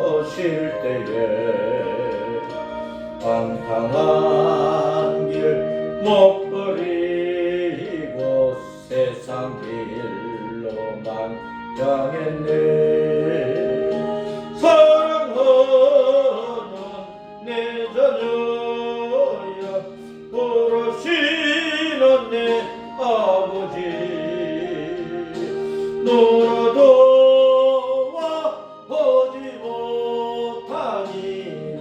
오실 때에 방탕한 길 못 버리고 세상 길로만 향했네. 사랑하는 내 자녀야, 부르시는 내 아버지, 놀아도와 보지 못하니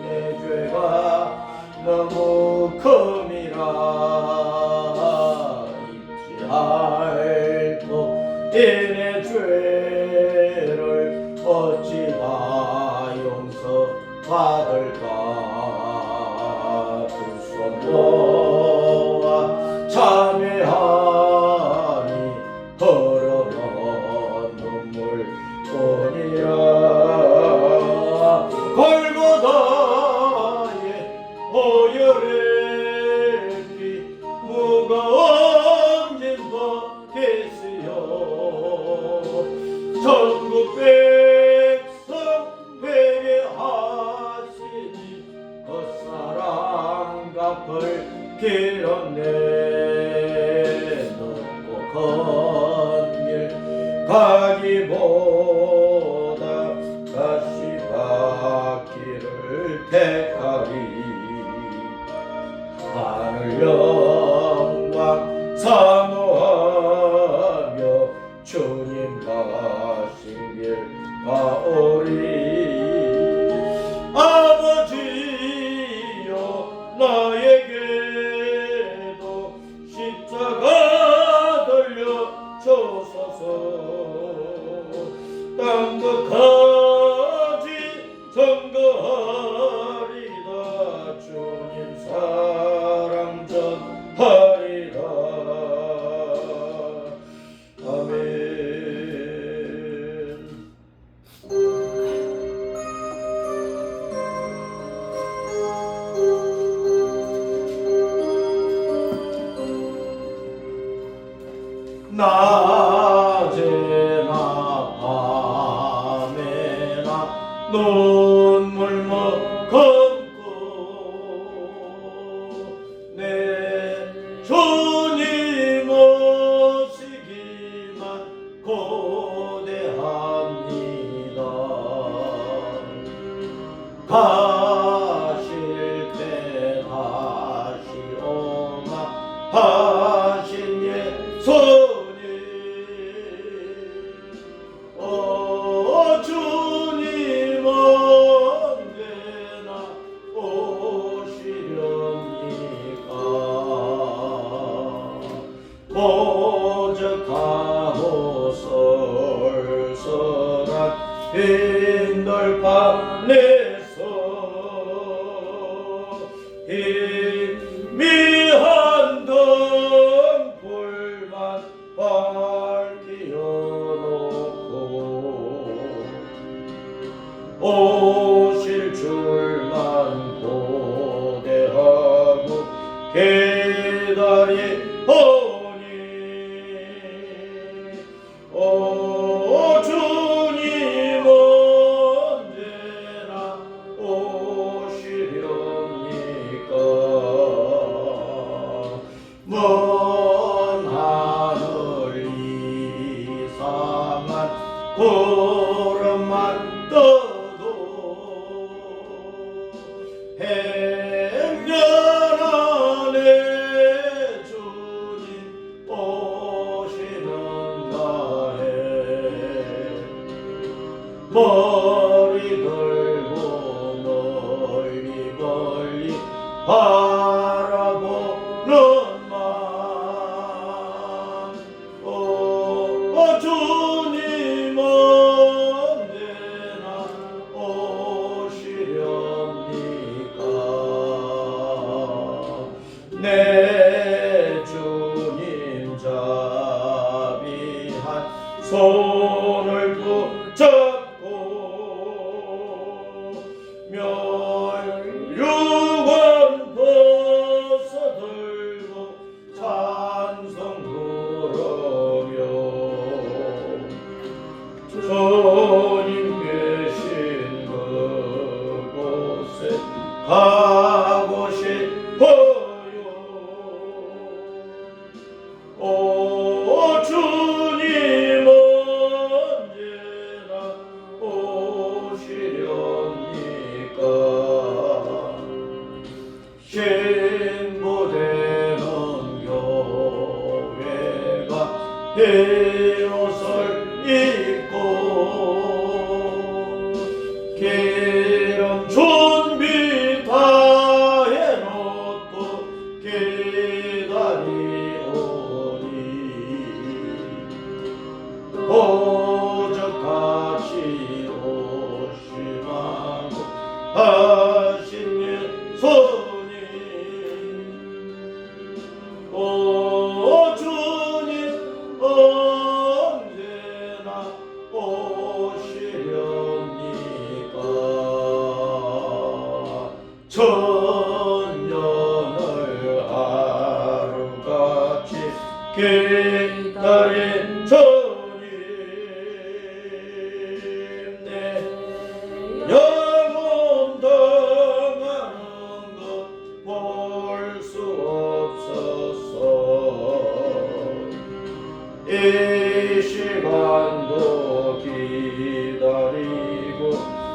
내 죄가 너무 큼이라. 잊지 않고 내 죄를 어찌 다 용서받을까. 두 손 모아 참회하니 흐르는 눈물뿐이라. 골고다의 오열의 피 무거운 짐도 됐으요. 전국 백성 회개하시니 헛사랑 갚을 길었네. 높고 건 길 가기보다 가시밭길을 택하리. 하늘 영광 사모하며 주님 가신 길 가오리. 아버지여, 나에게도 십자가 돌려주소서. 땅끝까지 전가하리다. 주님 사랑 전하리라. 아멘. 낮에나 밤에나 눈물 머금고 내 주님 오시기만 고대합니다. 가실 때 다시 오마 하신 예수님, 주님 언제나 오시렵니까. 오죽하고 솔솔한 빈돌판에서 미한 등불만 밝히어놓고 오실 줄만 고대하고 기다리오니. 주님 언제나 오시렵니까. 먼 하늘 이상한 구름만 떠도 행렬 안에 주님 오시는가 해. 머리 들고 멀리 멀리 바라보는 맘, 주님 언제나 오시렵니까. 내 주님 자비한 손을 붙잡고 멸류관 벗어들고 찬송 부르며 주님 계신 그 가고 싶어요. 오 주님 언제나 오시렵니까? 신부되는 교회가 헤어설 있고 기름 준비 다 해놓고 기다리오니 오죽같이 오시마고 하신 예수님 오 주님 언제나 오시렵니까? 천년을 하루같이 기다린 주님 내 영혼 당하는 것 볼 수 없었어. 이 시간도 기다리고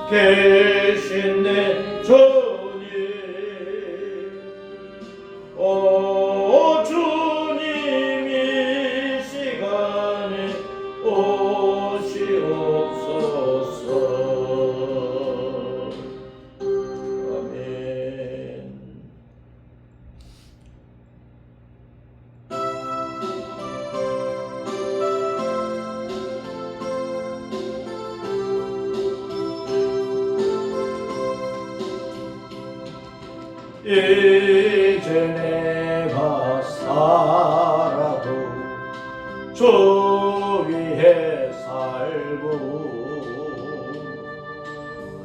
계신 내 주님 오 주님 이 시간에 오시옵소서. 아멘. 이제 내가 살아도 주 위에 살고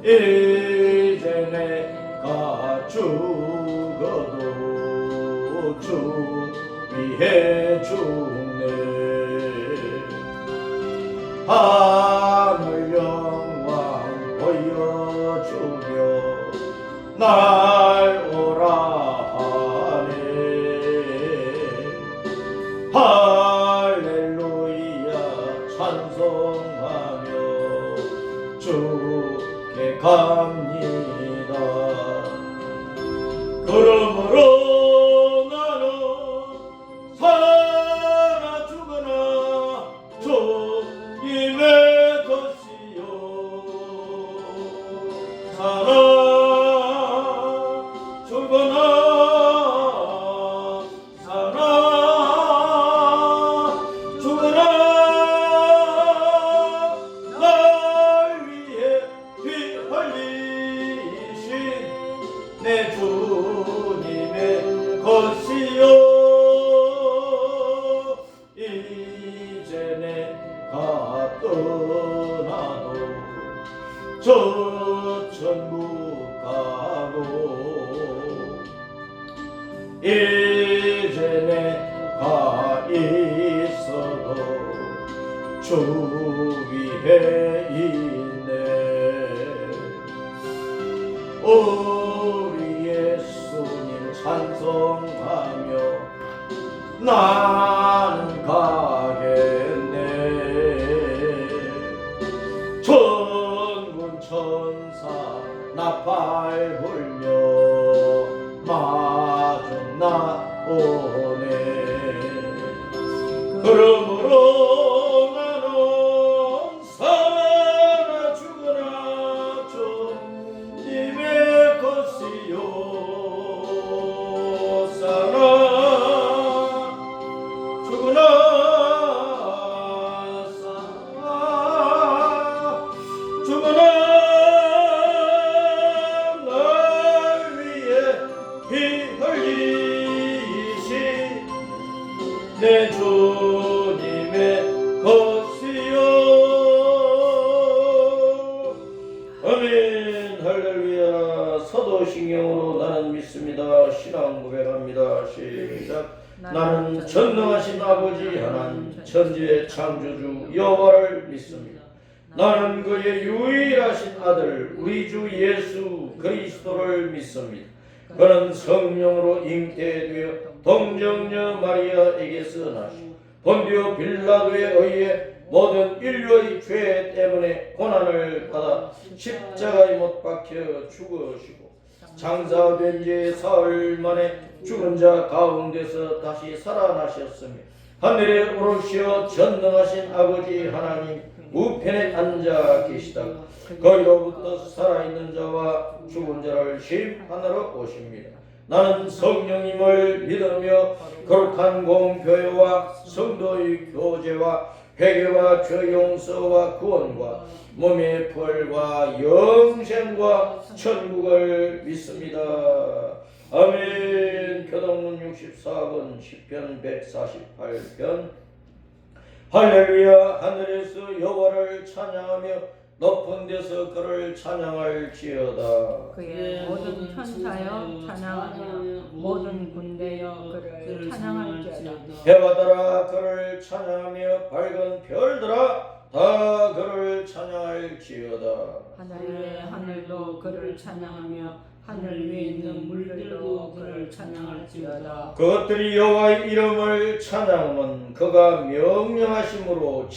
이제 내가 죽어도 주 위에 죽네. 하늘 영광 보여주며 날 오라 하네. 할렐루야 찬송하며 주께 갑니다. 그러므로 나는 살아 죽으나 주님의 것이요 살아 죽으나 살아 죽으나 날 위해 피 흘리신 내 주님의 것이요 이제 내가 떠나도 저 천국 가고 이제 내가 있어도 주 위에 있네. 우리 예수님 찬송하며 나는 가겠네. 천군 천사 나팔 불며 마중 나오네. 그러므로 나는 살아 죽으나 주님의 것이요 살아 죽으나 살아 죽으나 날 위해 피 흘리신 내 주님의 것이요. 아멘. 할렐루야. 서도신경으로 나는 믿습니다. 신앙 고백합니다. 시작. 나는 전능하신 아버지 하나님 천지의 창조주 여호와를 믿습니다. 나는 그의 유일하신 아들 우리 주 예수 그리스도를 믿습니다. 그는 성령으로 잉태되어 동정녀 마리아에게서 나시고 본디오 빌라도에 의해 모든 인류의 죄 때문에 고난을 받아 십자가에 못 박혀 죽으시고 장사된 지 사흘 만에 죽은 자 가운데서 다시 살아나셨으며 하늘에 오르시어 전능하신 아버지 하나님 우편에 앉아 계시다가 거기로부터 살아있는 자와 죽은 자를 심판하러 오십니다. 나는 성령님을 믿으며 거룩한 공교회와 성도의 교제와 회개와 죄 용서와 구원과 몸의 부활과 영생과 천국을 믿습니다. 아멘. 교동문 64권 시편 148편 할렐루야. 하늘에서 여호와를 찬양하며 높은 데서 그를 찬양할지어다. 그의 모든 천사여 찬양하며 모든 군대여 그를 찬양할지어다. 해바들아 그를 찬양하며 밝은 별들아 다 그를 찬양할지어다. 하늘 위의 하늘도 그를 찬양하며 하늘 위에 있는 물들도 그를 찬양할지어다. 그것들이 여호와의 이름을 찬양하면 그가 명령하심으로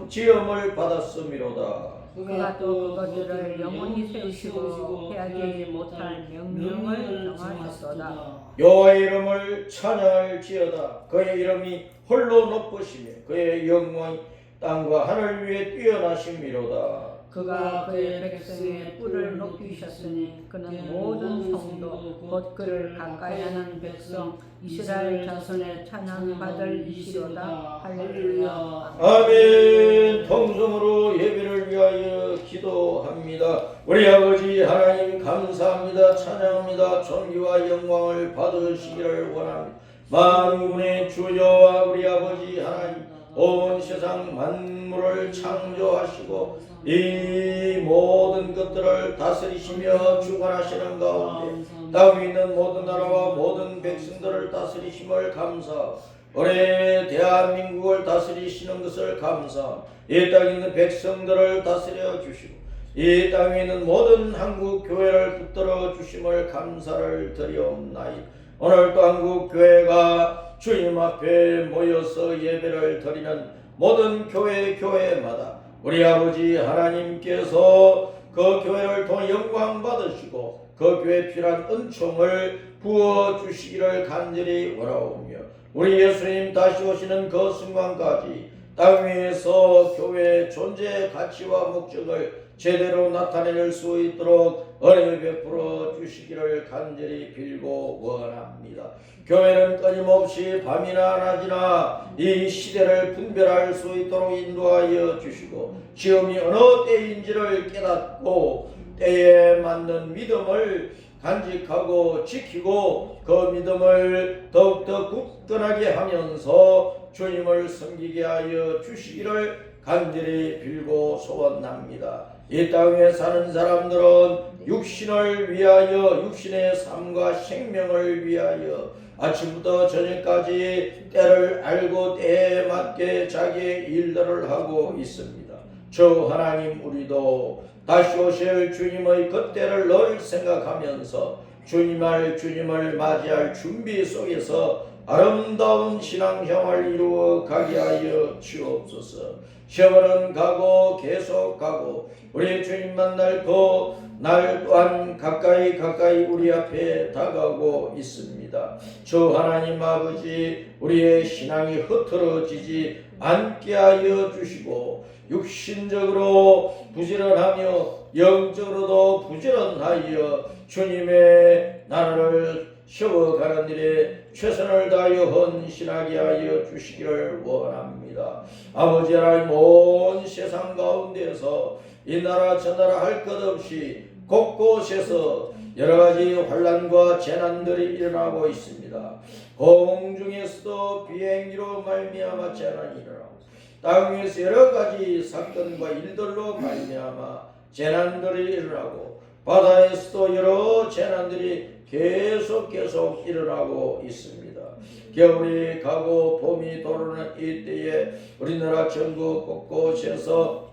지음을 받았음이로다. 그가 또 그것들을 영원히 세우시고 해하지 못할 명령을 정하셨도다. 여호와의 이름을 찬양할지어다. 그의 이름이 홀로 높으시며 그의 영광이 땅과 하늘 위에 뛰어나심이로다. 그가 그의 백성의 뿔을 높이셨으니 그는 모든 성도 곧 그를 가까이하는 백성 이스라엘 자손의 찬양받을 이시로다. 할렐루야. 아멘. 통성으로 예배를 위하여 기도합니다. 우리 아버지 하나님 감사합니다. 찬양합니다. 존귀와 영광을 받으시기를 원합니다. 만군의 주여와 우리 아버지 하나님 온 세상 만물을 창조하시고 이 모든 것들을 다스리시며 주관하시는 가운데 땅에 있는 모든 나라와 모든 백성들을 다스리심을 감사하고 올해 대한민국을 다스리시는 것을 감사하고 이 땅에 있는 백성들을 다스려 주시고 이 땅에 있는 모든 한국 교회를 붙들어 주심을 감사를 드리옵나이다. 오늘도 한국 교회가 주님 앞에 모여서 예배를 드리는 모든 교회마다 우리 아버지 하나님께서 그 교회를 통해 영광 받으시고 그 교회에 필요한 은총을 부어주시기를 간절히 원하오며 우리 예수님 다시 오시는 그 순간까지 땅 위에서 교회의 존재 가치와 목적을 제대로 나타낼 수 있도록 은혜 베풀어 주시기를 간절히 빌고 원합니다. 교회는 끊임없이 밤이나 낮이나 이 시대를 분별할 수 있도록 인도하여 주시고 시험이 어느 때인지를 깨닫고 때에 맞는 믿음을 간직하고 지키고 그 믿음을 더욱더 굳건하게 하면서 주님을 섬기게 하여 주시기를 간절히 빌고 소원합니다. 이 땅에 사는 사람들은 육신을 위하여 육신의 삶과 생명을 위하여 아침부터 저녁까지 때를 알고 때에 맞게 자기의 일들을 하고 있습니다. 주 하나님 우리도 다시 오실 주님의 그때를 늘 생각하면서 주님을 맞이할 준비 속에서 아름다운 신앙생활을 이루어 가게 하여 주옵소서. 시험은 가고 계속 가고 우리 주님 만날 그 날 또한 가까이 우리 앞에 다가오고 있습니다. 주 하나님 아버지 우리의 신앙이 흐트러지지 않게 하여 주시고 육신적으로 부지런하며 영적으로도 부지런하여 주님의 나라를 세워가는 일에 최선을 다하여 헌신하게 하여 주시기를 원합니다. 아버지 하나님 온 세상 가운데서 이 나라 저 나라 할 것 없이 곳곳에서 여러가지 환난과 재난들이 일어나고 있습니다. 공중에서도 비행기로 말미암아 재난이 일어나고 땅 위에서 여러가지 사건과 일들로 말미암아 재난들이 일어나고 바다에서도 여러 재난들이 계속 일어나고 있습니다. 겨울이 가고 봄이 돌아오는 이때에 우리나라 전국 곳곳에서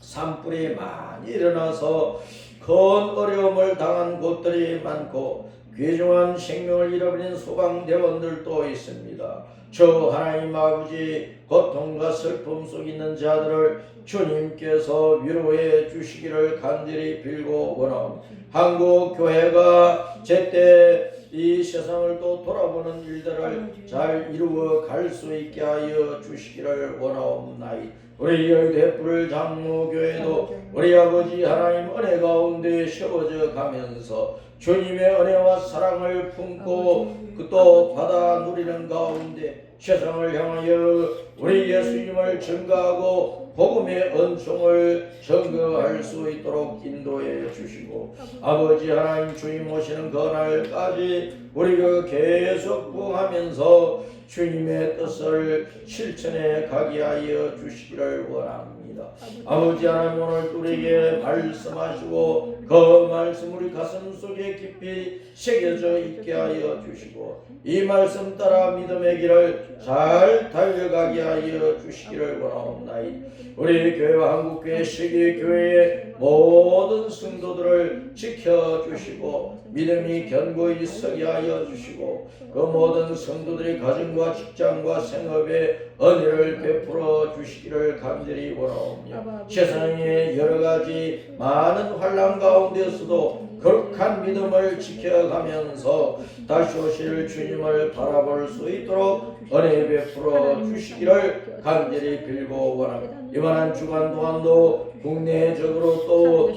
산불이 많이 일어나서 큰 어려움을 당한 곳들이 많고 귀중한 생명을 잃어버린 소방대원들도 있습니다. 저 하나님 아버지, 고통과 슬픔 속에 있는 자들을 주님께서 위로해 주시기를 간절히 빌고 원하옵니다. 한국 교회가 제때 이 세상을 또 돌아보는 일들을 잘 이루어 갈 수 있게 하여 주시기를 원하옵나이다. 우리 여의도의 장로교회도 우리 아버지 하나님 은혜 가운데 세워져 가면서 주님의 은혜와 사랑을 품고 또 받아 누리는 가운데 세상을 향하여 우리 예수님을 증거하고 복음의 은총을 증거할 수 있도록 인도해 주시고 아버지 하나님 주님 오시는 그날까지 우리가 계속 부응하면서 주님의 뜻을 실천해 가게 하여 주시기를 원합니다. 아버지 하나님 오늘 우리에게 말씀하시고 그 말씀 우리 가슴 속에 깊이 새겨져 있게 하여 주시고 이 말씀 따라 믿음의 길을 잘 달려가게 하여 주시기를 원하옵나이다. 우리 교회와 한국교회 세계교회의 모든 성도들을 지켜주시고 믿음이 견고히 서게 하여 주시고 그 모든 성도들의 가정과 직장과 생업에 은혜를 베풀어 주시기를 간절히 원하옵니다. 세상의 여러가지 많은 환난 가운데서도 거룩한 믿음을 지켜가면서 다시 오실 주님을 바라볼 수 있도록 은혜 베풀어 주시기를 간절히 빌고 원합니다. 이번한 주간 동안도 국내적으로 또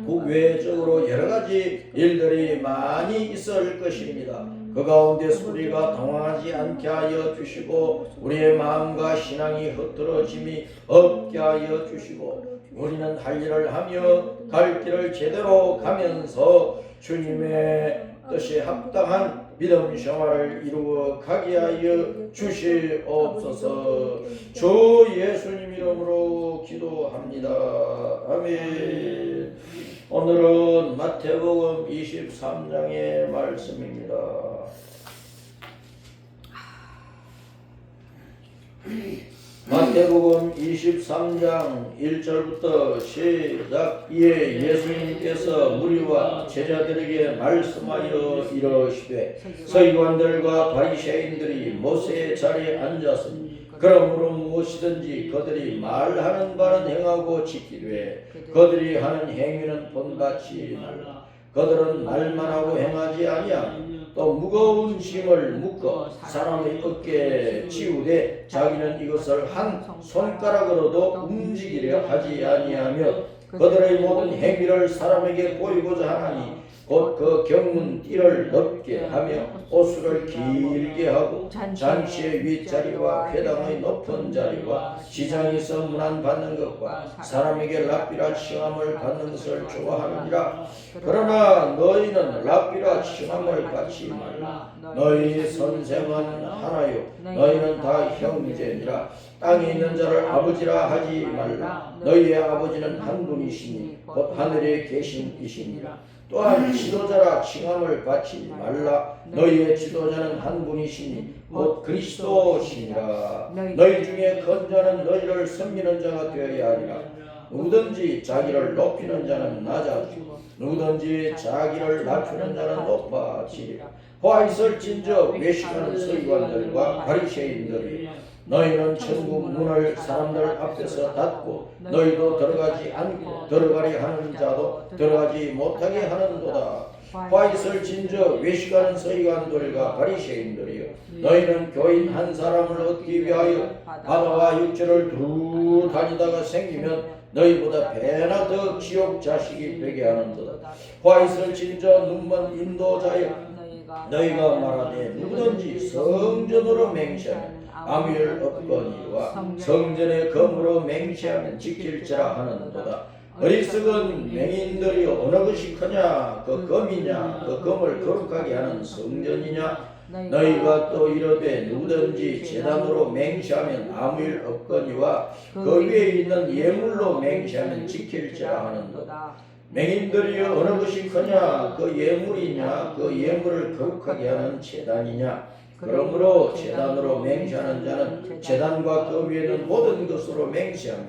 국외적으로 여러가지 일들이 많이 있을 것입니다. 그 가운데서 우리가 당황하지 않게 하여 주시고 우리의 마음과 신앙이 흐트러짐이 없게 하여 주시고 우리는 할 일을 하며 갈 길을 제대로 가면서 주님의 뜻에 합당한 믿음 생활을 이루어 가게 하여 주시옵소서. 주 예수님 이름으로 기도합니다. 아멘. 오늘은 마태복음 23장의 말씀입니다. 마태복음 23장 1절부터 시작. 이에 예수님께서 무리와 제자들에게 말씀하여 이르시되 서기관들과 바리새인들이 모세의 자리에 앉았으니 그러므로 무엇이든지 그들이 말하는 바는 행하고 지키되 그들이 하는 행위는 본받지 말라. 그들은 말만 하고 행하지 아니하며 또 무거운 짐을 묶어 사람의 어깨에 지우되 자기는 이것을 한 손가락으로도 움직이려 하지 아니하며 그들의 모든 행위를 사람에게 보이고자 하나니 곧 그 경문 띠를 넓게 하며 옷수를 길게 하고 잔치의 윗자리와 회당의 높은 자리와 시장에서 문안받는 것과 사람에게 랍비라 칭함을 받는 것을 좋아하느니라. 그러나 너희는 랍비라 칭함을 받지 말라. 너희 선생은 하나요 너희는 다 형제니라. 땅에 있는 자를 아버지라 하지 말라. 너희의 아버지는 한 분이시니 곧 하늘에 계신 이시니라. 또한 지도자라 칭함을 받지 말라. 너희의 지도자는 한 분이시니 곧 그리스도시니라. 너희 중에 큰 자는 너희를 섬기는 자가 되어야 하리라. 누구든지 자기를 높이는 자는 낮아지고 누구든지 자기를 낮추는 자는 높아지리라. 화 있을진저 외식하는 서기관들과 바리새인들이 너희는 천국 문을 사람들 앞에서 닫고 너희도 들어가지 않고 들어가려 하는 자도 들어가지 못하게 하는도다. 화 있을진저 외식하는 서기관들과 바리새인들이여 너희는 교인 한 사람을 얻기 위하여 바다와 육지를 두루 다니다가 생기면 너희보다 배나 더 지옥 자식이 되게 하는도다. 화 있을진저 눈먼 인도자여 너희가 말하되 누구든지 성전으로 맹세하면 아무 일 없거니와 성전의 검으로 맹세하면 지킬지라 하는도다. 어리석은 맹인들이 어느 것이 크냐 그 검이냐 그 검을 거룩하게 하는 성전이냐. 너희가 또 이르되 누구든지 제단으로 맹세하면 아무 일 없거니와 그 위에 있는 예물로 맹세하면 지킬지라 하는도다. 맹인들이 어느 것이 크냐 그 예물이냐 그 예물을 거룩하게 하는 제단이냐. 그러므로 제단으로 맹세하는 자는 제단과 그 위에는 모든 것으로 맹세하며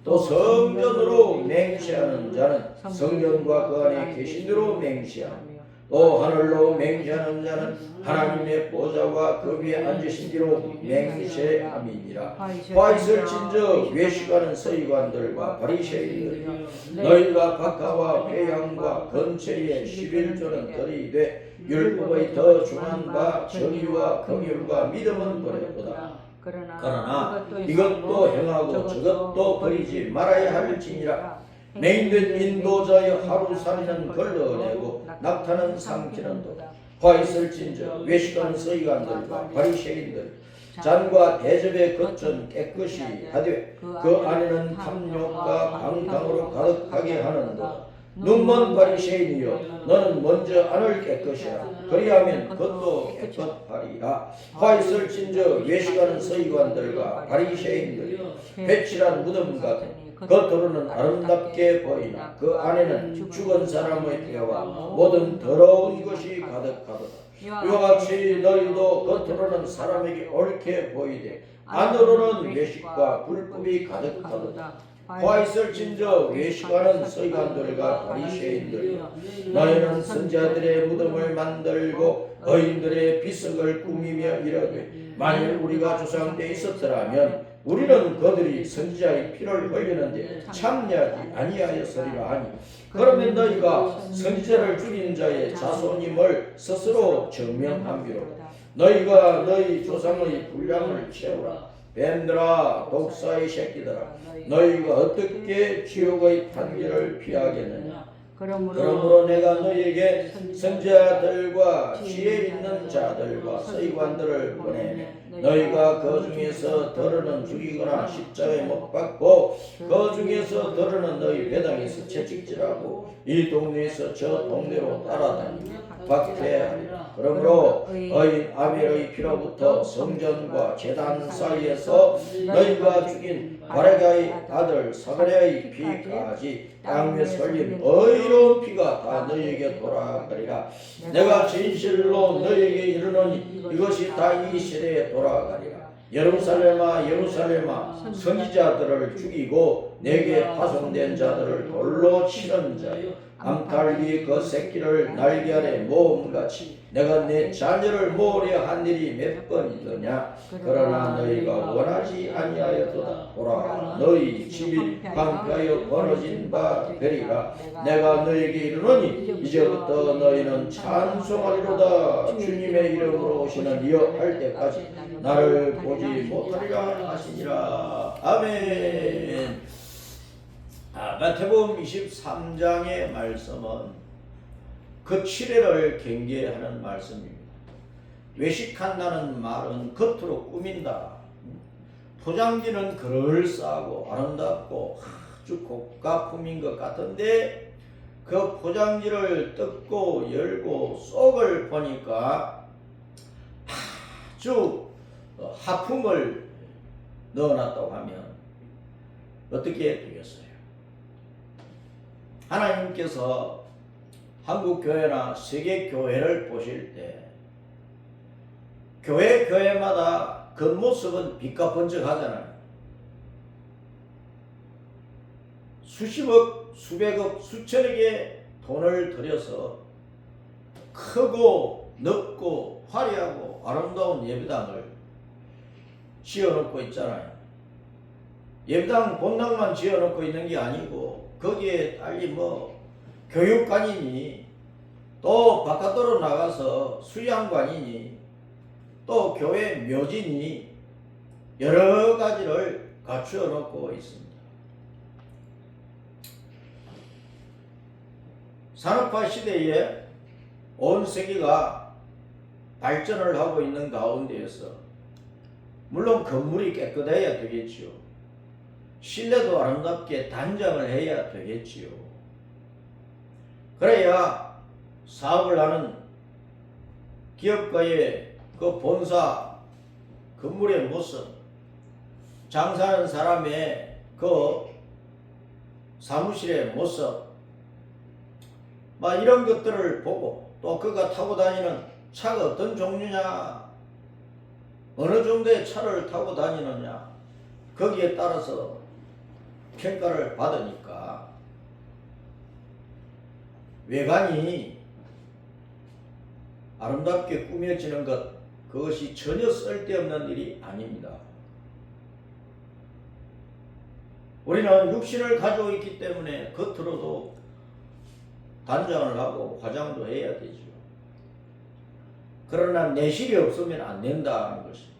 또 성전으로 맹세하는 자는 성전과 그 안에 계신 대로 맹세하며 또 하늘로 맹세하는 자는 하나님의 보좌와 그 위에 앉으신 뒤로 맹세함이니라. 화 있을진저 외식하는 서기관들과 바리새인들 너희가 박하와 회양과 건체의 11조는 들이되 율법의 더 중한 바 정의와 긍휼과 믿음은 버렸도다. 그러나 이것도 행하고 저것도 버리지 말아야 할지니라. 맹인된 인도자의 하루살이는 걸러내고 낙타는 삼키는 도다. 화 있을진저 외식하는 서기관들과 바리새인들 잔과 대접의 겉은 깨끗이 하되 그 안에는 탐욕과 방탕으로 가득하게 하는도다. 눈먼 바리새인이여 너는 먼저 안을 깨끗이 하라. 그리하면 겉도 깨끗하리라. 화 있을진저 외식하는 서기관들과 바리새인들이 배칠한 무덤 같은 겉으로는 아름답게 보이나 그 안에는 죽은 사람의 뼈와 모든 더러운 것이 가득하도다. 이와 같이 너희도 겉으로는 사람에게 옳게 보이되 안으로는 외식과 불법이 가득하도다. 화 있을진저 외식하는 서기관들과 바리새인들 너희는 선지자들의 무덤을 만들고 의인들의 비석을 꾸미며 이르되 만일 우리가 조상 때 있었더라면 우리는 그들이 선지자의 피를 흘리는데 참여하지 아니하였으리라 하니 그러면 너희가 선지자를 죽인 자의 자손임을 스스로 증명함이로다. 너희가 너희 조상의 분량을 채우라. 뱀들아 독사의 새끼들아 너희가 어떻게 지옥의 판결을 피하겠느냐. 그러므로 내가 너희에게 선지자들과 지혜 있는 자들과 서기관들을 보내매 너희가 그 중에서 더러는 죽이거나 십자가에 못 박고 그 중에서 더러는 너희 회당에서 채찍질하고 이 동네에서 저 동네로 따라다니며 박해하리라. 그러므로 의인 아벨의 피로부터 성전과 제단 사이에서 너희가 죽인 바레가의 아들 사가랴의 피까지 땅 위에 설린 의로운 피가 다 너희에게 돌아가리라. 내가 진실로 너희에게 이르노니 이것이 다 이 시대에 돌아가리라. 예루살렘아 예루살렘아 선지자들을 죽이고 내게 파송된 자들을 돌로 치는 자여 암탈기 그 새끼를 날개 아래 모음같이 내가 내 자녀를 모으려 한 일이 몇 번이더냐. 그러나 너희가 원하지 아니하였도다. 보라 너희 집이 방패하여 벌어진 바 되리라. 내가 너희에게 이르노니 이제부터 너희는 찬송하리로다. 주님의 이름으로 오시는 이여 할 때까지 나를 보지 못하리라 하시니라. 아멘. 마태복음 23장의 말씀은 그 치레를 경계하는 말씀입니다. 외식한다는 말은 겉으로 꾸민다. 포장지는 그럴싸하고 아름답고 아주 고가품인 것 같은데 그 포장지를 뜯고 열고 속을 보니까 아주 하품을 넣어놨다고 하면 어떻게 되겠어요? 하나님께서 한국 교회나 세계 교회를 보실 때 교회마다 겉모습은 빛과 번쩍하잖아요. 수십억, 수백억, 수천억의 돈을 들여서 크고 넓고 화려하고 아름다운 예배당을 지어놓고 있잖아요. 예배당 본당만 지어놓고 있는 게 아니고 거기에 달리 교육관이니 또 바깥으로 나가서 수양관이니 또 교회 묘지니 여러 가지를 갖추어 놓고 있습니다. 산업화 시대에 온 세계가 발전을 하고 있는 가운데에서 물론 건물이 깨끗해야 되겠지요. 실내도 아름답게 단장을 해야 되겠지요. 그래야 사업을 하는 기업가의 그 본사 건물의 모습, 장사하는 사람의 그 사무실의 모습, 이런 것들을 보고 또 그가 타고 다니는 차가 어떤 종류냐, 어느 정도의 차를 타고 다니느냐, 거기에 따라서 평가를 받으니까 외관이 아름답게 꾸며지는 것, 그것이 전혀 쓸데없는 일이 아닙니다. 우리는 육신을 가지고 있기 때문에 겉으로도 단장을 하고 화장도 해야 되죠. 그러나 내실이 없으면 안 된다는 것입니다.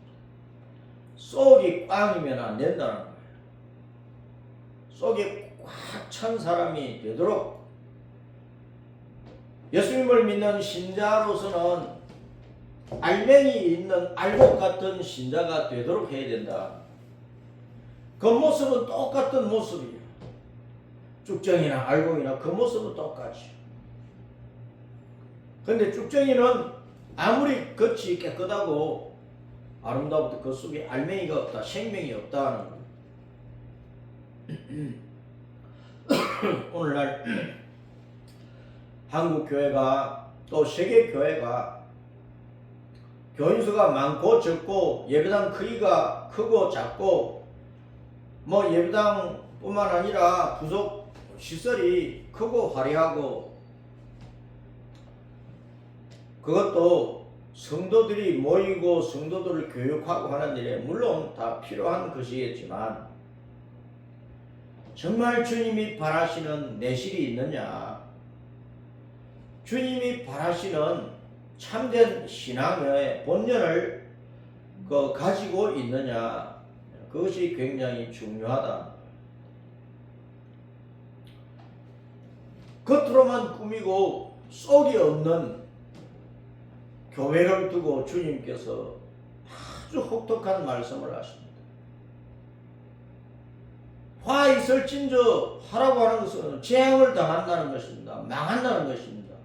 속이 꽝이면 안 된다는 거예요. 속이 꽉 찬 사람이 되도록 예수님을 믿는 신자로서는 알맹이 있는 알곡 같은 신자가 되도록 해야 된다. 겉모습은 똑같은 모습이에요. 쭉정이나 알곡이나 겉모습은 똑같이. 근데 쭉정이는 아무리 겉이 깨끗하고 아름다워도 그 속에 알맹이가 없다, 생명이 없다는 거예요. 오늘날 한국 교회가 또 세계 교회가 교인수가 많고 적고 예배당 크기가 크고 작고 뭐 예배당뿐만 아니라 부속 시설이 크고 화려하고 그것도 성도들이 모이고 성도들을 교육하고 하는 일에 물론 다 필요한 것이겠지만 정말 주님이 바라시는 내실이 있느냐, 주님이 바라시는 참된 신앙의 본연을 가지고 있느냐, 그것이 굉장히 중요하다. 겉으로만 꾸미고 속이 없는 교회를 두고 주님께서 아주 혹독한 말씀을 하십니다. 화 있을진저 하라고 하는 것은 재앙을 당한다는 것입니다. 망한다는 것입니다.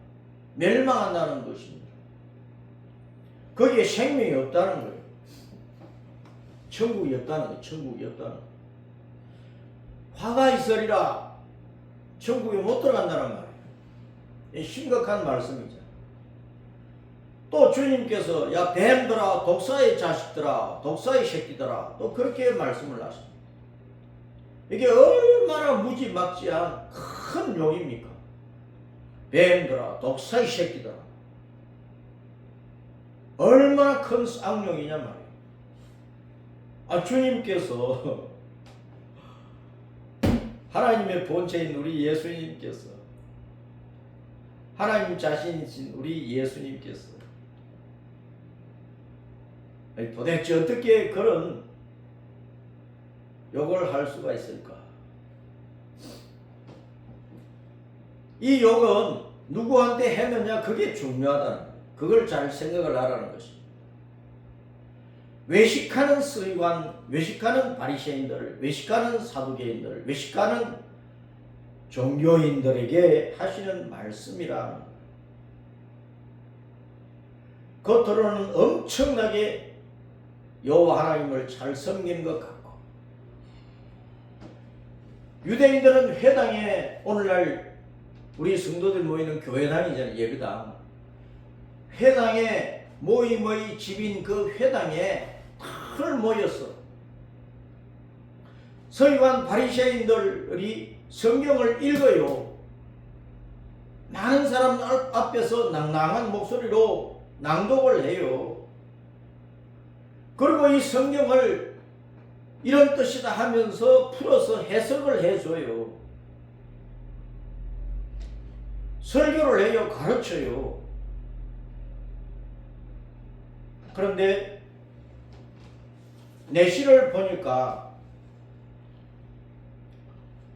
멸망한다는 것입니다. 거기에 생명이 없다는 거예요. 천국이 없다는 거예요. 천국이 없다는 거예요. 화가 있으리라 천국에 못 들어간다는 말이에요. 심각한 말씀이죠. 또 주님께서 야 뱀들아, 독사의 자식들아, 독사의 새끼들아, 또 그렇게 말씀을 하십니다. 이게 얼마나 무지막지한 큰 욕입니까? 뱀들아, 독사의 새끼들아. 얼마나 큰 쌍욕이냐 말이에요. 주님께서 하나님의 본체인 우리 예수님께서, 하나님 자신이신 우리 예수님께서 도대체 어떻게 그런 욕을 할 수가 있을까? 이 욕은 누구한테 했느냐, 그게 중요하다는 거예요. 그걸 잘 생각을 하라는 것입니다. 외식하는 서기관, 외식하는 바리새인들, 외식하는 사두개인들, 외식하는 종교인들에게 하시는 말씀이라는 거예요. 겉으로는 엄청나게 여호와 하나님을 잘 섬기는 것 같고, 유대인들은 회당에, 오늘날 우리 성도들 모이는 교회당이잖아요. 예배당. 회당에 모임의 집인 그 회당에 다들 모였어. 서기관 바리새인들이 성경을 읽어요. 많은 사람 앞에서 낭낭한 목소리로 낭독을 해요. 그리고 이 성경을 이런 뜻이다 하면서 풀어서 해석을 해줘요. 설교를 해요. 가르쳐요. 그런데 내실을 보니까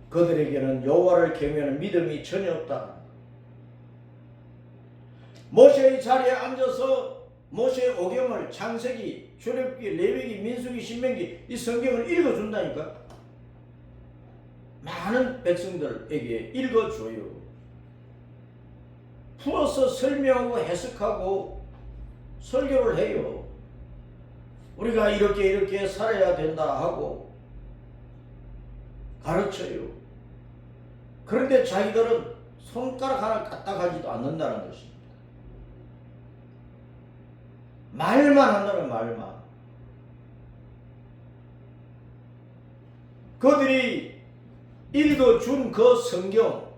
그들에게는 여호와를 경외하는 믿음이 전혀 없다. 모세의 자리에 앉아서 모세의 오경을, 창세기, 출애굽기, 레위기, 민수기, 신명기 이 성경을 읽어준다니까. 많은 백성들에게 읽어줘요. 풀어서 설명하고 해석하고 설교를 해요. 우리가 이렇게 살아야 된다 하고 가르쳐요. 그런데 자기들은 손가락 하나 까딱하지도 않는다는 것입니다. 말만 한다는 말만. 그들이 읽어준 그 성경,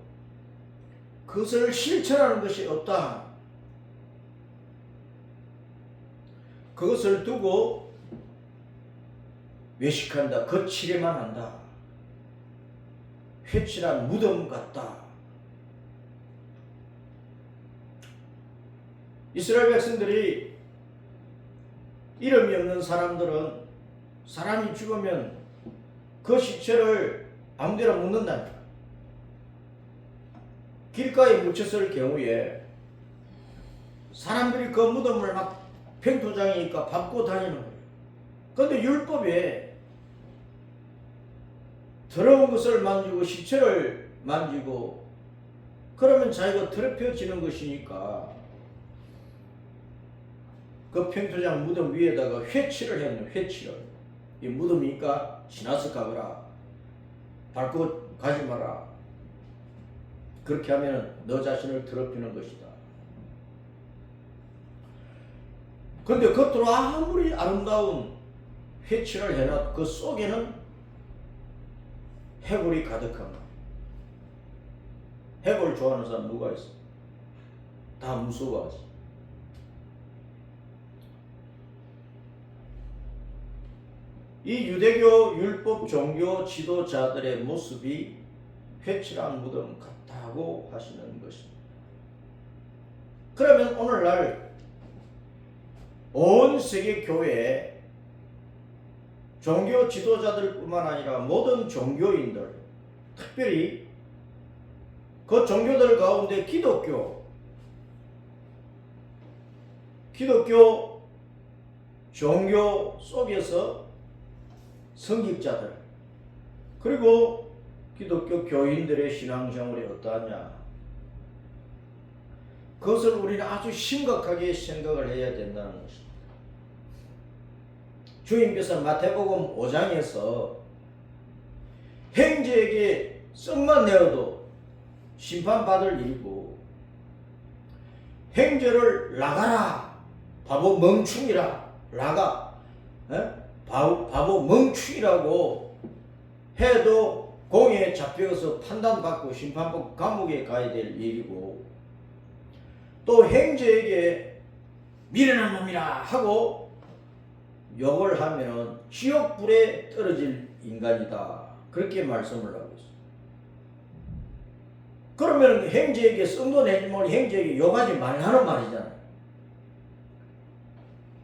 그것을 실천하는 것이 없다. 그것을 두고 외식한다, 거칠에만 한다, 회칠한 무덤 같다. 이스라엘 백성들이 이름이 없는 사람들은 사람이 죽으면 그 시체를 아무데나 묻는다니까. 길가에 묻혔을 경우에 사람들이 그 무덤을 막 팽토장이니까 밟고 다니는 거예요. 그런데 율법에 더러운 것을 만지고 시체를 만지고 그러면 자기가 더럽혀지는 것이니까 그 팽토장 무덤 위에다가 회칠을 했네. 회칠을. 이 무덤이니까 지나서 가거라, 밟고 가지 마라. 그렇게 하면 너 자신을 더럽히는 것이다. 근데 겉으로 아무리 아름다운 회칠을 해놔도 그 속에는 해골이 가득한 거야. 해골 좋아하는 사람 누가 있어? 다 무서워하지. 이 유대교 율법 종교 지도자들의 모습이 회칠한 무덤 같다고 하시는 것입니다. 그러면 오늘날 온 세계 교회 종교 지도자들뿐만 아니라 모든 종교인들, 특별히 그 종교들 가운데 기독교 종교 속에서 성직자들, 그리고 기독교 교인들의 신앙생활이 어떠하냐, 그것을 우리는 아주 심각하게 생각을 해야 된다는 것입니다. 주님께서 마태복음 5장에서 행제에게 썩만 내어도 심판받을 일이고, 행제를 나가라, 바보 멍충이라, 나가, 바보 멍충이라고 해도 공에 잡혀서 판단받고 심판받고 감옥에 가야 될 일이고, 또 행제에게 미련한 놈이라 하고 욕을 하면 지옥불에 떨어질 인간이다, 그렇게 말씀을 하고 있습니다. 그러면 행제에게 썩도 내지 말고 행제에게 욕하지 말라는 말이잖아요.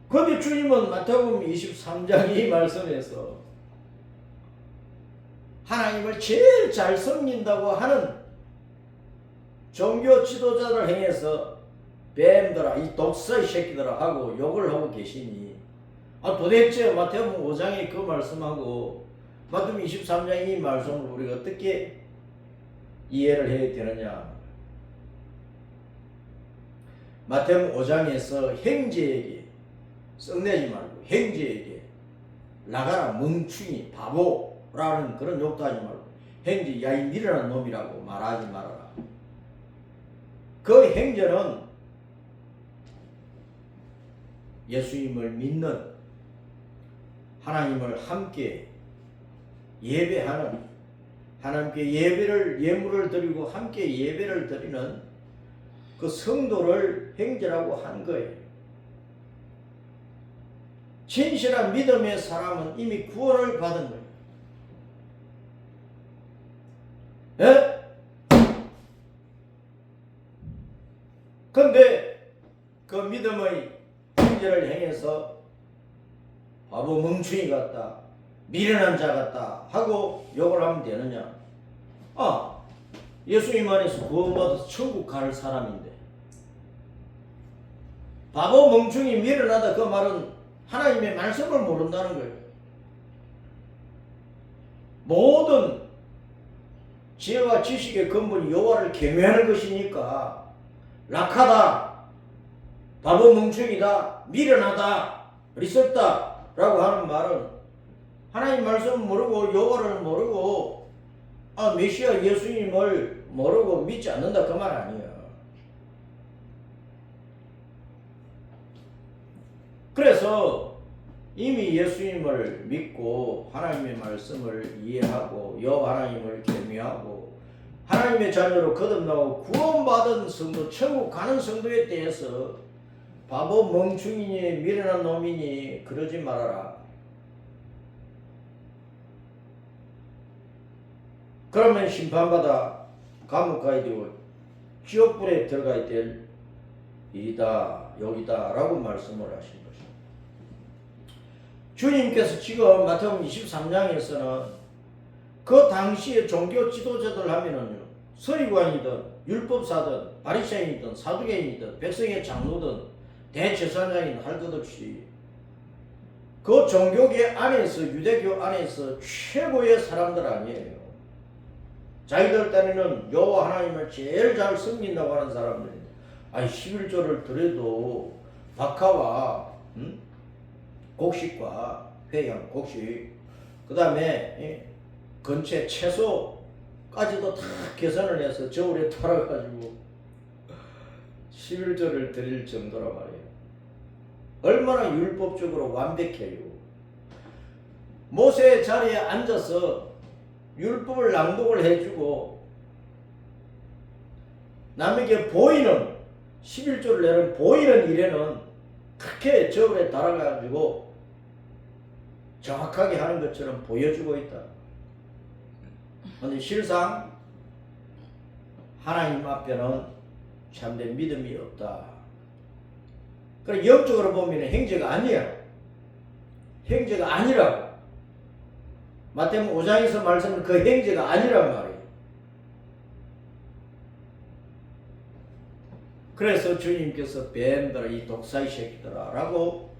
그런데 주님은 마태복음 23장 이 말씀에서 하나님을 제일 잘 섬긴다고 하는 종교 지도자를 향해서 뱀들아, 이 독사의 새끼들아 하고 욕을 하고 계시니, 도대체 마태복음 5장의 그 말씀하고 마태복음 23장 이 말씀을 우리가 어떻게 이해를 해야 되느냐. 마태복음 5장에서 행제에게 썩내지 말고 행제에게 나가라 멍충이 바보라는 그런 욕도 하지 말고 행제 야이 미련한 놈이라고 말하지 말아라. 그 행제는 예수님을 믿는, 하나님을 함께 예배하는, 하나님께 예물을 드리고 함께 예배를 드리는 그 성도를 행제라고 한 거예요. 진실한 믿음의 사람은 이미 구원을 받은 거예요. 예? 그런데 그 믿음의 행제를 행해서 바보 멍충이 같다, 미련한 자 같다 하고 욕을 하면 되느냐? 예수님 안에서 구원받아서 천국 갈 사람인데 바보 멍충이 미련하다, 그 말은 하나님의 말씀을 모른다는 거예요. 모든 지혜와 지식의 근본이 여호와를 경외하는 것이니까 낙하다, 바보 멍충이다, 미련하다, 어리석다 라고 하는 말은 하나님 말씀을 모르고 여호와를 모르고 메시아 예수님을 모르고 믿지 않는다, 그 말 아니에요. 그래서 이미 예수님을 믿고 하나님의 말씀을 이해하고 여호와 하나님을 경외하고 하나님의 자녀로 거듭나고 구원받은 성도, 천국 가는 성도에 대해서 바보 멍충이니 미련한 놈이니 그러지 말아라. 그러면 심판받아 감옥 가야 되고 지옥불에 들어가야 될 이다 여기다 라고 말씀을 하신 것입니다. 주님께서 지금 마태복음 23장에서는 그 당시에 종교 지도자들 하면은요, 서기관이든 율법사든 바리새인이든 사두개인이든 백성의 장로든 대제사장이든 할 것 없이 그 종교계 안에서 유대교 안에서 최고의 사람들 아니에요. 자기들 딴에는 여호와 하나님을 제일 잘 섬긴다고 하는 사람들인데, 아니 11조를 드려도 박하와 곡식과 회양 곡식, 그 다음에 건채 채소까지도 다 계산을 해서 저울에 털어가지고 11조를 드릴 정도라 말이에요. 얼마나 율법적으로 완벽해요. 모세의 자리에 앉아서 율법을 낭독을 해주고 남에게 보이는 11조를 내는 보이는 일에는 그렇게 저울에 달아가지고 정확하게 하는 것처럼 보여주고 있다. 그런데 실상 하나님 앞에는 참된 믿음이 없다. 그래 영적으로 보면 행제가 아니야. 행제가 아니라고. 마태복음 5장에서 말씀은 그 행제가 아니란 말이에요. 그래서 주님께서 뱀들아 이 독사의 새끼들아 라고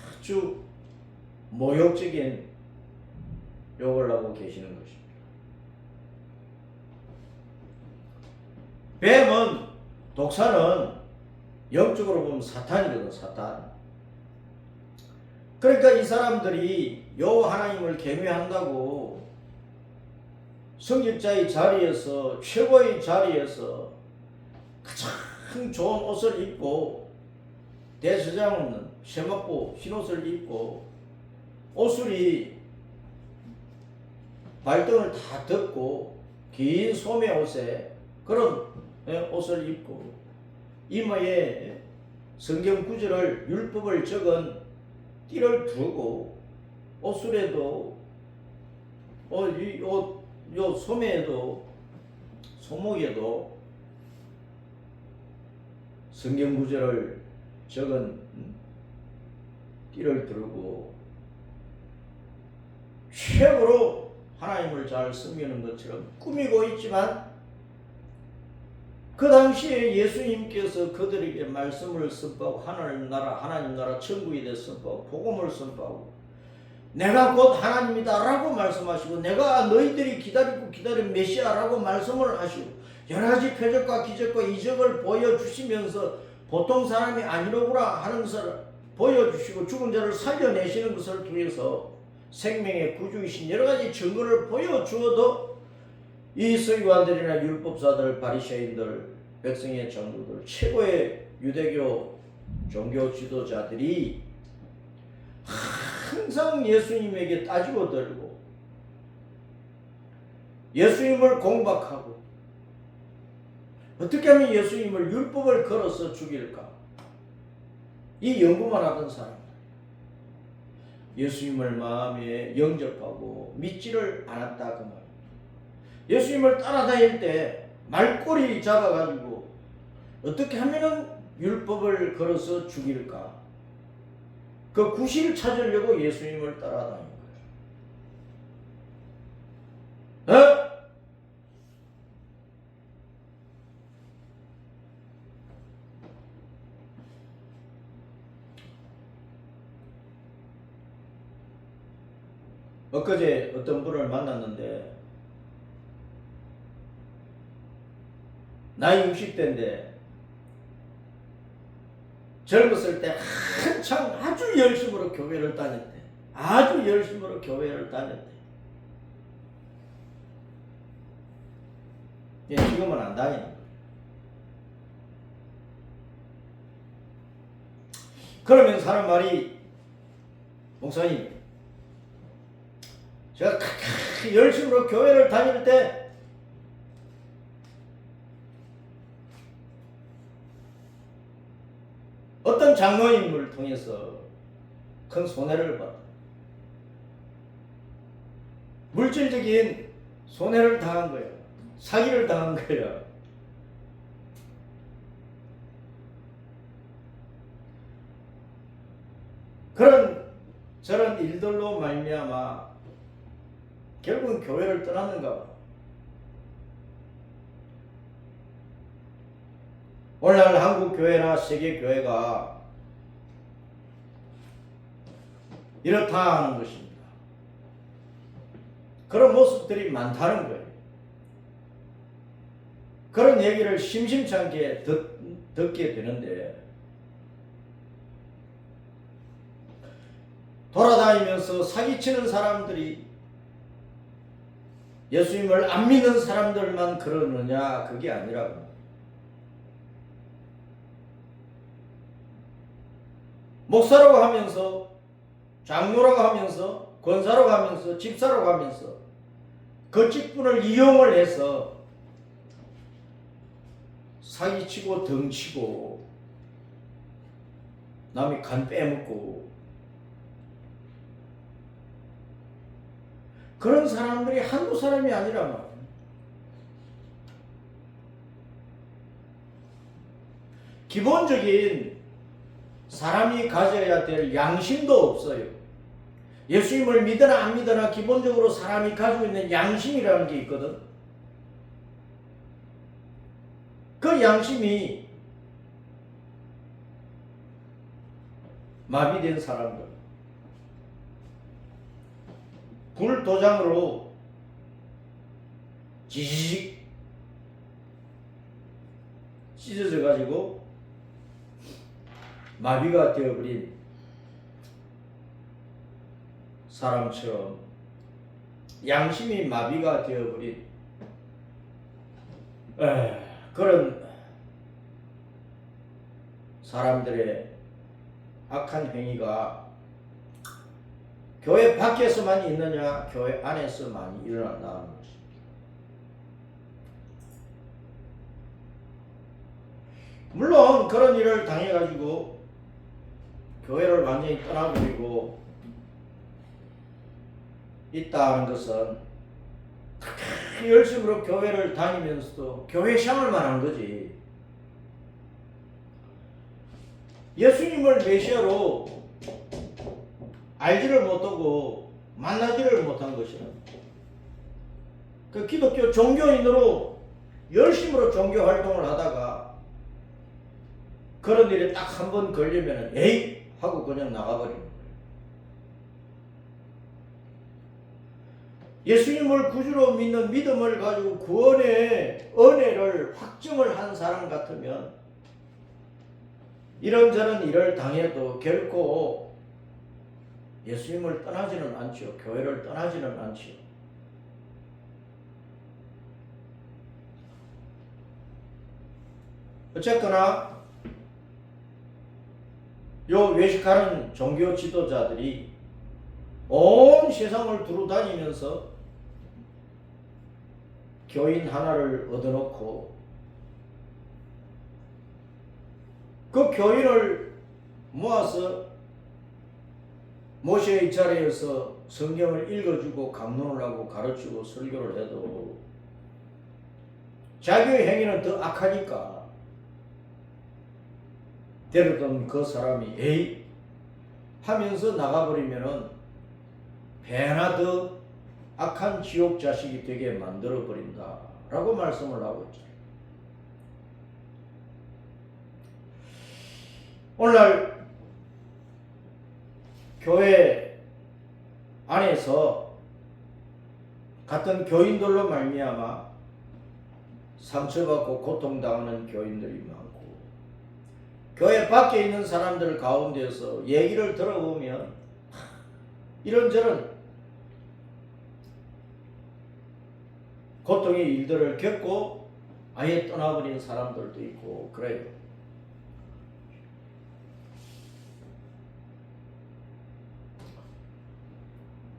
아주 모욕적인 욕을 하고 계시는 것입니다. 뱀은, 독사는 영적으로 보면 사탄이거든, 사탄. 그러니까 이 사람들이 여호와 하나님을 경외한다고 성직자의 자리에서, 최고의 자리에서 가장 좋은 옷을 입고 대제사장은 세마포 흰옷을 입고 옷술이 발등을 다 덮고 긴 소매 옷에 그런 옷을 입고 이마에 성경 구절을 율법을 적은 띠를 두고 옷술에도 요 소매에도 소목에도 성경 구절을 적은 띠를 두르고 최고로 하나님을 잘 섬기는 것처럼 꾸미고 있지만 그 당시에 예수님께서 그들에게 말씀을 선포하고 하나님 나라 천국에 대해서 선포하고 복음을 선포하고 내가 곧 하나님이다 라고 말씀하시고 내가 너희들이 기다리고 기다린 메시아라고 말씀을 하시고 여러 가지 표적과 기적과 이적을 보여주시면서 보통 사람이 아니로구나 하는 것을 보여주시고 죽은 자를 살려내시는 것을 통해서 생명의 구주이신 여러 가지 증거를 보여주어도 이 서기관들이나 율법사들, 바리새인들, 백성의 장로들, 최고의 유대교 종교 지도자들이 항상 예수님에게 따지고 들고 예수님을 공박하고 어떻게 하면 예수님을 율법을 걸어서 죽일까? 이 연구만 하던 사람들. 예수님을 마음에 영접하고 믿지를 않았다 그 말. 예수님을 따라다닐 때 말꼬리 잡아가지고 어떻게 하면은 율법을 걸어서 죽일까? 그 구실을 찾으려고 예수님을 따라다닌 거예요. 엊그제 어떤 분을 만났는데 나이 60대인데 젊었을 때 한창 아주 열심으로 교회를 다녔대. 아주 열심으로 교회를 다녔대. 지금은 안 다니는 거예요. 그러면서 하는 말이, 목사님, 제가 열심으로 교회를 다닐 때 어떤 장로님을 통해서 큰 손해를 받아. 물질적인 손해를 당한 거야. 사기를 당한 거야. 그런 저런 일들로 말미암아 결국은 교회를 떠났는가 봐. 오늘날 한국 교회나 세계 교회가 이렇다는 것입니다. 그런 모습들이 많다는 거예요. 그런 얘기를 심심치 않게 듣게 되는데, 돌아다니면서 사기치는 사람들이 예수님을 안 믿는 사람들만 그러느냐? 그게 아니라고. 목사라고 하면서, 장로라고 하면서, 권사라고 하면서, 집사라고 하면서 그 직분을 이용을 해서 사기치고 덩치고 남이 간 빼먹고, 그런 사람들이 한두 사람이 아니라 말이야. 기본적인 사람이 가져야 될 양심도 없어요. 예수님을 믿으나 안 믿으나 기본적으로 사람이 가지고 있는 양심이라는 게 있거든. 그 양심이 마비된 사람들, 불도장으로 지지직 찢어져 가지고 마비가 되어버린 사람처럼, 양심이 마비가 되어버린 그런 사람들의 악한 행위가 교회 밖에서만 있느냐, 교회 안에서 많이 일어난다는 것입니다. 물론 그런 일을 당해가지고 교회를 완전히 떠나버리고 있다는 것은 그렇게 열심으로 교회를 다니면서도 교회 생활만 한 거지, 예수님을 메시아로 알지를 못하고 만나지를 못한 것이라. 그 기독교 종교인으로 열심으로 종교 활동을 하다가 그런 일에 딱 한 번 걸리면 에이 하고 그냥 나가버리는 거예요. 예수님을 구주로 믿는 믿음을 가지고 구원의 은혜를 확증을 한 사람 같으면 이런저런 일을 당해도 결코 예수님을 떠나지는 않죠. 교회를 떠나지는 않죠. 어쨌거나 요 외식하는 종교 지도자들이 온 세상을 두루 다니면서 교인 하나를 얻어놓고 그 교인을 모아서 모세의 자리에서 성경을 읽어주고 강론을 하고 가르치고 설교를 해도 자기의 행위는 더 악하니까 데려던 그 사람이 에이 하면서 나가버리면은 배나 더 악한 지옥 자식이 되게 만들어버린다 라고 말씀을 하고 있죠. 오늘날 교회 안에서 같은 교인들로 말미암아 상처받고 고통당하는 교인들이 많고, 교회 밖에 있는 사람들 가운데서 얘기를 들어보면 이런저런 고통의 일들을 겪고 아예 떠나버린 사람들도 있고 그래요.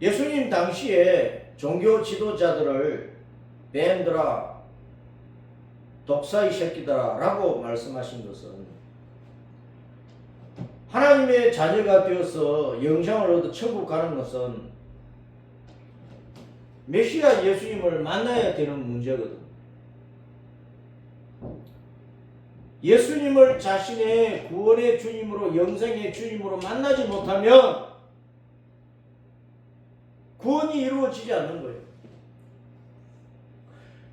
예수님 당시에 종교 지도자들을 뱀들아, 독사의 새끼들아 라고 말씀하신 것은 하나님의 자녀가 되어서 영생을 얻어 천국 가는 것은 메시아 예수님을 만나야 되는 문제거든. 예수님을 자신의 구원의 주님으로, 영생의 주님으로 만나지 못하면 구원이 이루어지지 않는 거예요.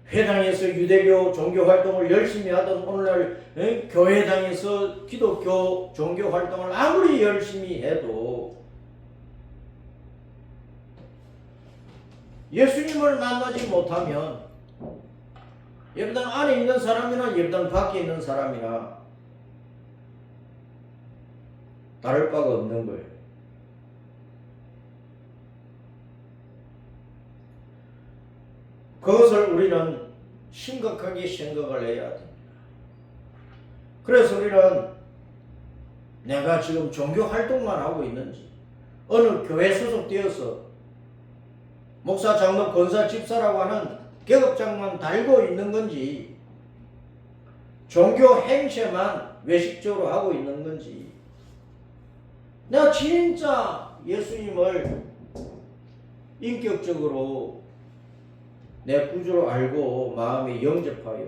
회당에서 유대교 종교 활동을 열심히 하던 오늘날 교회당에서 기독교 종교 활동을 아무리 열심히 해도 예수님을 만나지 못하면 예배당 안에 있는 사람이나 예배당 밖에 있는 사람이나 다를 바가 없는 거예요. 그것을 우리는 심각하게 생각을 해야 됩니다. 그래서 우리는 내가 지금 종교 활동만 하고 있는지, 어느 교회 소속되어서 목사, 장로, 권사, 집사라고 하는 계급장만 달고 있는 건지, 종교 행세만 외식적으로 하고 있는 건지, 내가 진짜 예수님을 인격적으로 내 구주로 알고 마음에 영접하여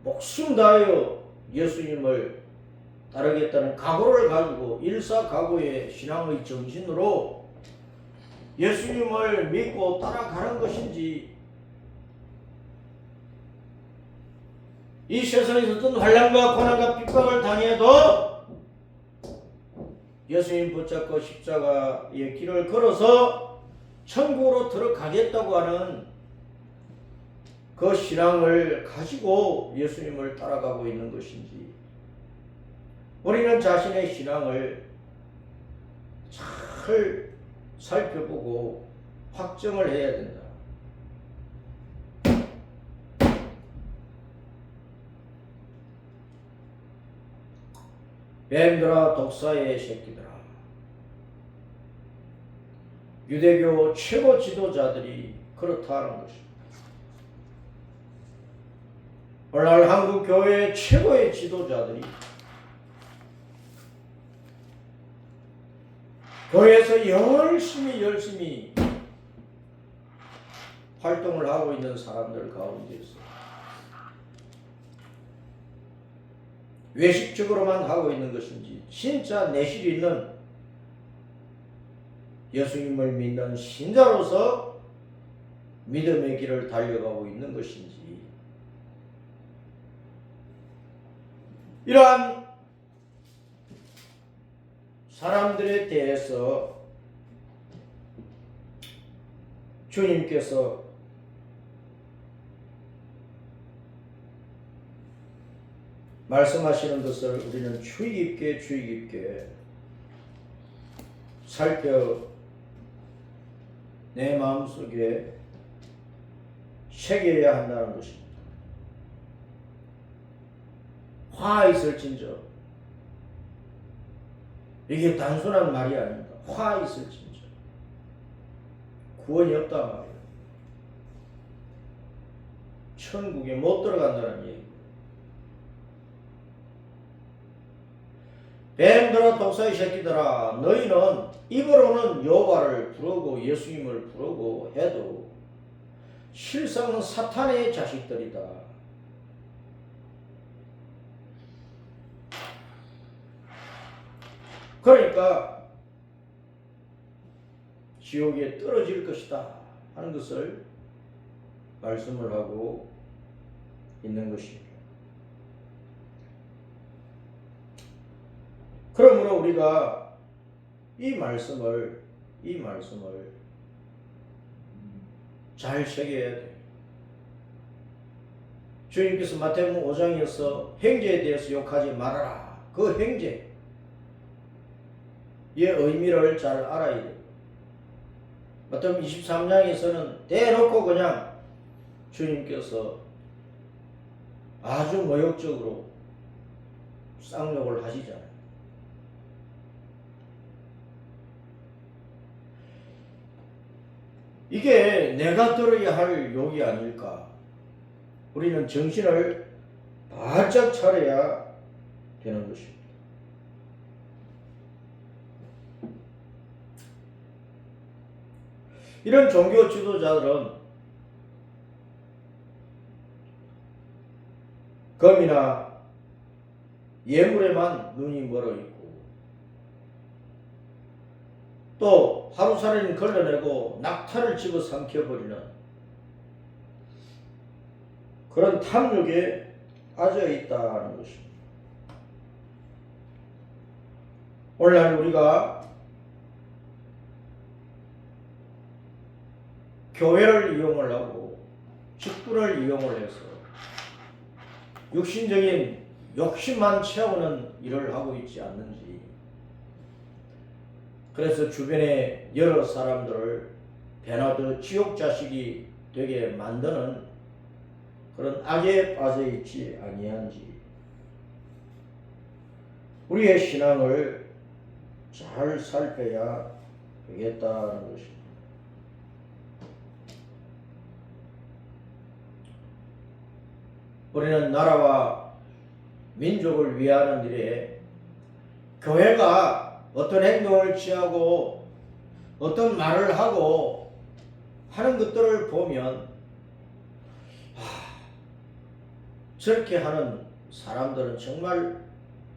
목숨 다하여 예수님을 따르겠다는 각오를 가지고 일사각오의 신앙의 정신으로 예수님을 믿고 따라가는 것인지, 이 세상에서 어떤 환난과 고난과 핍박을 당해도 예수님 붙잡고 십자가의 길을 걸어서 천국으로 들어가겠다고 하는 그 신앙을 가지고 예수님을 따라가고 있는 것인지, 우리는 자신의 신앙을 잘 살펴보고 확정을 해야 된다. 뱀들아, 독사의 새끼들아, 유대교 최고 지도자들이 그렇다는 것입니다. 오늘날 한국 교회 최고의 지도자들이 교회에서 열심히 활동을 하고 있는 사람들 가운데서 외식적으로만 하고 있는 것인지, 진짜 내실 있는 예수님을 믿는 신자로서 믿음의 길을 달려가고 있는 것인지, 이러한 사람들에 대해서 주님께서 말씀하시는 것을 우리는 주의 깊게 살펴 내 마음속에 새겨야 한다는 것입니다. 화 있을진저, 이게 단순한 말이 아닙니다. 화 있을진저 구원이 없단 말이에요. 천국에 못 들어간다는 얘기예요. 뱀들아, 독사의 새끼들아, 너희는 입으로는 여호와를 부르고 예수님을 부르고 해도 실상은 사탄의 자식들이다. 그러니까 지옥에 떨어질 것이다 하는 것을 말씀을 하고 있는 것입니다. 그러므로 우리가 이 말씀을 잘 새겨야 돼요. 주님께서 마태복음 5장에서 행제에 대해서 욕하지 말아라. 그 행제의 의미를 잘 알아야 돼요. 마태복음 23장에서는 대놓고 그냥 주님께서 아주 모욕적으로 쌍욕을 하시잖아요. 이게 내가 들어야 할 욕이 아닐까. 우리는 정신을 바짝 차려야 되는 것입니다. 이런 종교 지도자들은 금이나 예물에만 눈이 멀어 있고 또 하루살이는 걸러내고 낙타를 집어 삼켜버리는 그런 탐욕에 빠져 있다는 것입니다. 오늘날 우리가 교회를 이용을 하고 직분을 이용을 해서 육신적인 욕심만 채우는 일을 하고 있지 않는지, 그래서 주변에 여러 사람들을 베나드 지옥 자식이 되게 만드는 그런 악에 빠져 있지 아니한지 우리의 신앙을 잘 살펴야 되겠다는 것입니다. 우리는 나라와 민족을 위하는 일에 교회가 어떤 행동을 취하고 어떤 말을 하고 하는 것들을 보면 저렇게 하는 사람들은 정말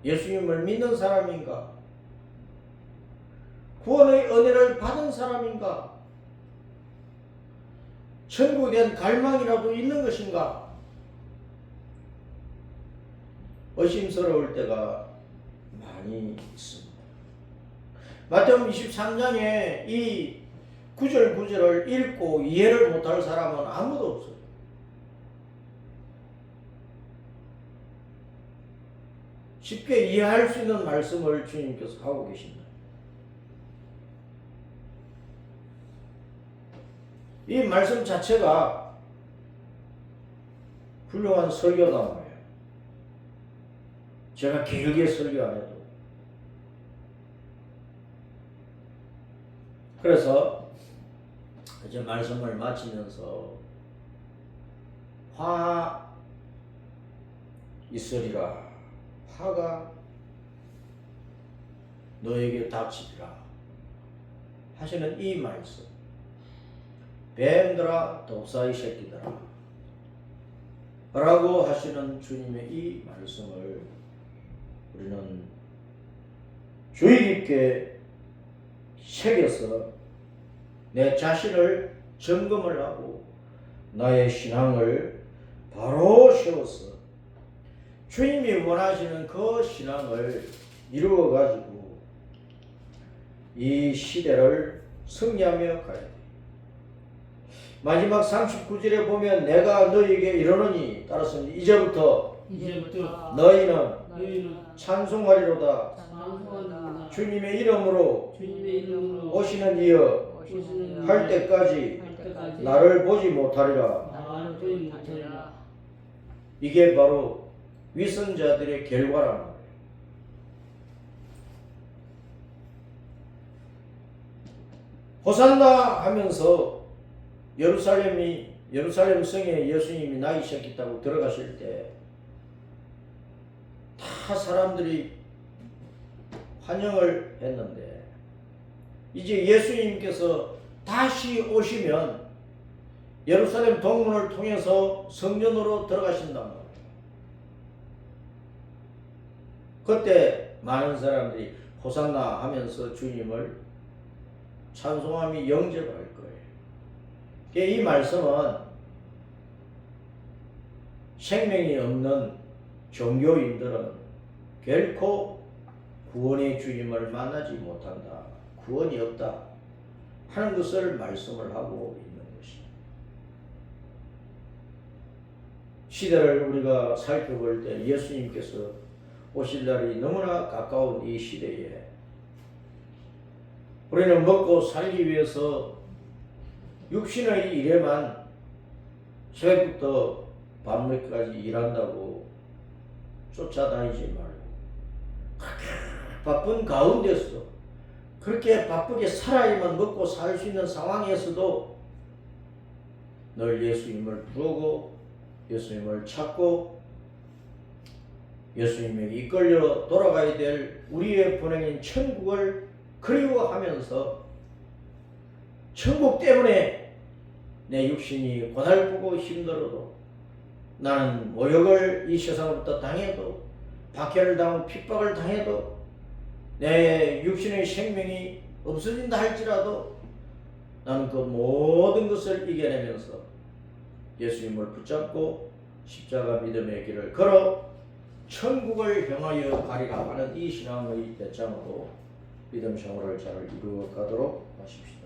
예수님을 믿는 사람인가? 구원의 은혜를 받은 사람인가? 천국에 대한 갈망이라도 있는 것인가? 의심스러울 때가 많이 있습니다. 마태복음 23장에 이 구절구절을 읽고 이해를 못할 사람은 아무도 없어요. 쉽게 이해할 수 있는 말씀을 주님께서 하고 계십니다. 이 말씀 자체가 훌륭한 설교다 말이에요. 제가 길게 설교 안 해도. 그래서 이제 말씀을 마치면서 화 있으리라. 화가 너에게 닥치리라 하시는 이 말씀. 뱀들아 독사의 새끼들아 라고 하시는 주님의 이 말씀을 우리는 주의 깊게 새겨서 내 자신을 점검을 하고 나의 신앙을 바로 세워서 주님이 원하시는 그 신앙을 이루어 가지고 이 시대를 승리하며 가야 돼. 마지막 39절에 보면 내가 너희에게 이르노니, 따라서 이제부터 너희는 찬송하리로다. 주님의 이름으로 오시는 이여 할 때까지 나를 보지 못하리라. 이게 바로 위선자들의 결과라는 거예요. 호산나 하면서 예루살렘 성에 예수님이 나이셨겠다고 들어가실 때 다 사람들이 환영을 했는데 이제 예수님께서 다시 오시면 예루살렘 동문을 통해서 성전으로 들어가신단 말이에요. 그때 많은 사람들이 호산나 하면서 주님을 찬송함이 영접할 거예요. 이 말씀은 생명이 없는 종교인들은 결코 구원의 주님을 만나지 못한다. 구원이 없다. 하는 것을 말씀을 하고 있는 것입니다. 시대를 우리가 살펴볼 때 예수님께서 오실 날이 너무나 가까운 이 시대에 우리는 먹고 살기 위해서 육신의 일에만 새벽부터 밤늦게까지 일한다고 쫓아다니지 말고 바쁜 가운데서 그렇게 바쁘게 살아야만 먹고 살 수 있는 상황에서도 늘 예수님을 부르고 예수님을 찾고 예수님에게 이끌려 돌아가야 될 우리의 본행인 천국을 그리워하면서 천국 때문에 내 육신이 고달프고 힘들어도 나는 모욕을 이 세상으로부터 당해도 박해를 당하고 핍박을 당해도 내 육신의 생명이 없어진다 할지라도 나는 그 모든 것을 이겨내면서 예수님을 붙잡고 십자가 믿음의 길을 걸어 천국을 향하여 가리라 하는 이 신앙의 배짱으로 믿음 생활을 잘 이루어가도록 하십시오.